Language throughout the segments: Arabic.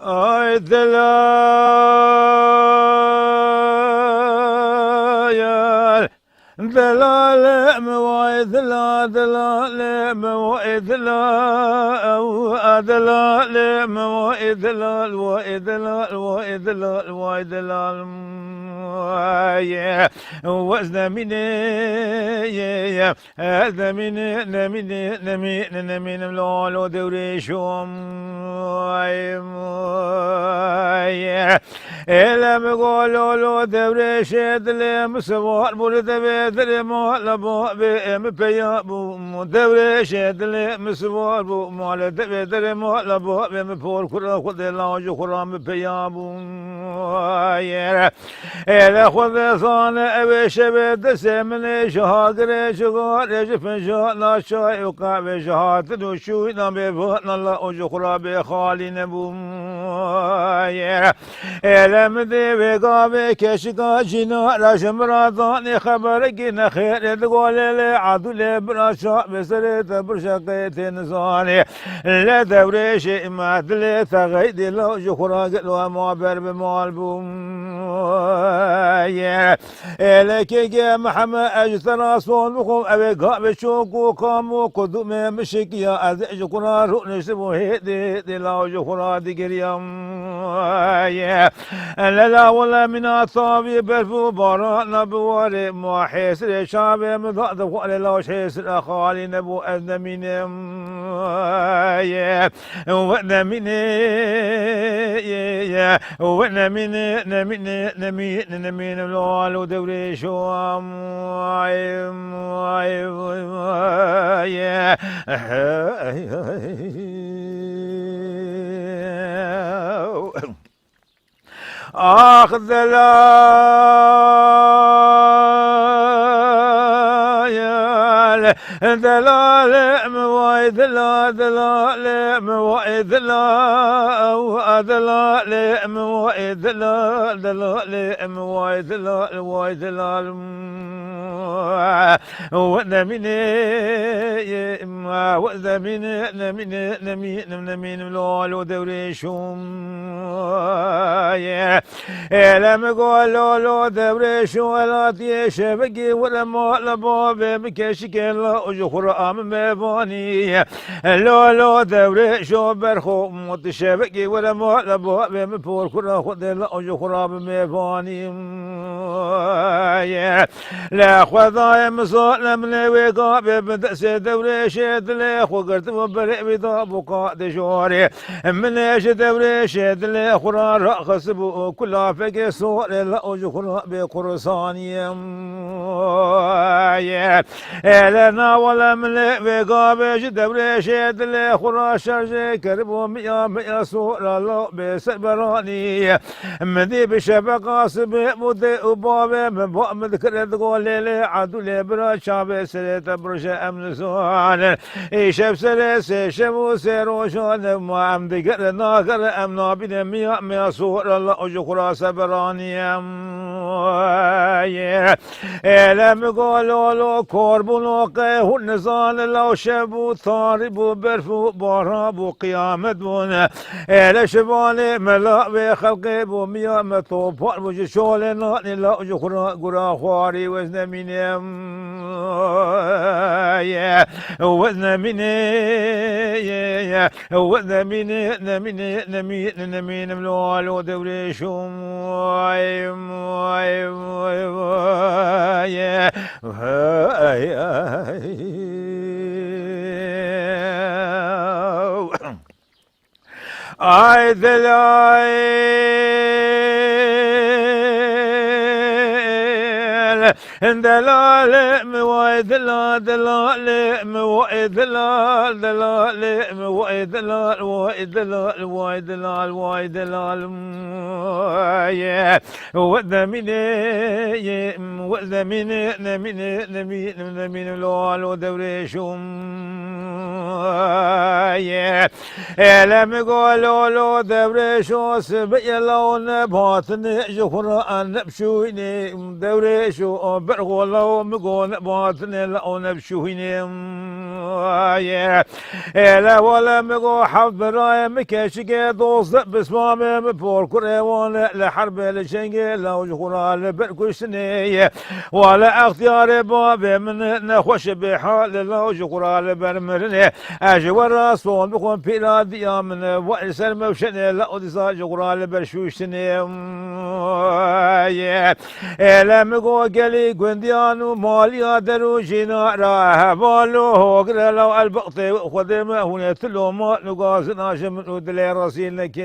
اي دلايا دلال مويدلا دلال مويدلا دلال مويدلا ويدلا ويدلا ويدلا وزن مني يا هذا من نمين نمين نمين ملولو دوريشوم إلا مقولوا له دوريش دلم سوار بولد بيدر مال بو بيم بيابو دوريش دلم سوار بو مال بيدر مال بو بيم بول كرا خد لاج خرام بيابو إلا خد صان أبيش بيد سمن شهاجر شغال جفنجا لا شاي وقاب شهات دوشوي نام بيفنا لا أجخرا بخالي نبو علم دي بقابي كشكا جنا رشم راداني خبرك نخير تقول لي عدل برشا بسرت برشقيت نزاني لا دوريش ما دلي تغيد لو جخرا قلوا ما برب مالبوم لك يا محمد اجترا صون بكم ابي قابي شوكو كامو قدوم مشك يا ازج كنا رؤنش بو هيدي لو جخرا دقريم لا ولا من أصابي برفو باران بواري ما حسر شابي مضاد وقال لا حسر خالي نبو أذن من وأذن من وأذن من نمين نمين نمين الوالو دوري شو آخذ دلال دلال مويد لا دلال مويد لا دلال مويد لا دلال مويد لا مويد لا ونمني ما وذمني نمني نمين نمين لولو دوريشوم لم يقولوا له دوريش ولا تيش بقي ولا ما لباب مكشك لا أجخر أم مباني لو دوريش برخو متشبقي ولا ما لباب مبور كرا خد لا أجخر أم مباني لا خذا مصالم لوقا بمدس دوريش دلي خقرت وبرئ بدا بقاء دجوري من ايش دوريش دلي خرا رخص بو كل فقي صور لا أجخر بقرصاني لنا ولا ملئ بقابش دوريش دلي خرا شرجي كربو ميا صور لا بسبراني مدي بشبقة سبي مدي وبابي من بأمد كرد قولي عدو لي برا شابي سريت برشا أمن سوان إيشب سريس إيشبو سيروشون ما عمدي قر ناقر أمنا بنا ميا صور الله أجخرا سبراني لم يقولوا له كوربو لقيه النزال لو شبو ثاربو برفو بارابو قيامت بون لشبالي ملا بخلقي بو ميا مطوبار بو جشول ناني لا أجخرا قرا خواري وزن مني وزن مني وزن مني نمين ملوالو دوريشوم I دلال مويد لا دلال مويد لا دلال مويد لا مويد لا مويد لا مويد لا وذمني وذمني نمين لولو دوريشوم لم يقولوا له دوريشو سبي لون باطني جخرا نبشويني دوريشو برغو لو مقول باطني لو نبشويني لا ولا مقو حفظ براي مكشك دوز بسمام بور كريوان لحرب الشنق لو جخورا لبركشني ولا اختيار باب من نخوش بحال لو جخورا لبرمرني اجور رسول بكون بلا ديا من وإسر موشني لا أدسا جخورا لبرشوشني لا مقو قلي قنديانو ماليا دروجينا راه بالو هوغر لو البقطي خدمه هنا تلو ما نقاسنا شمن ودلي راسينك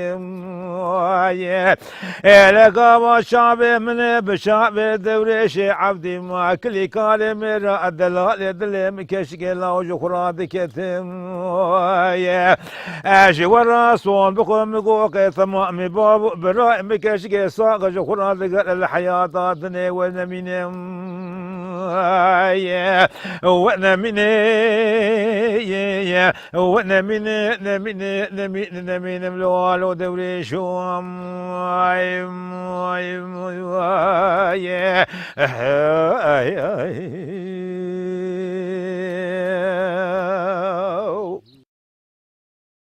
لقام الشعب من بشعب دوريش عبدي ما كل كلام الدلال دلي مكشك لو جخرا دكتم اجي والرسول بكم مقوقي ثمامي باب براء مكشك ساق جخرا دقر الحياة دني ونمينم وانا من وانا من ملوالو دوري شو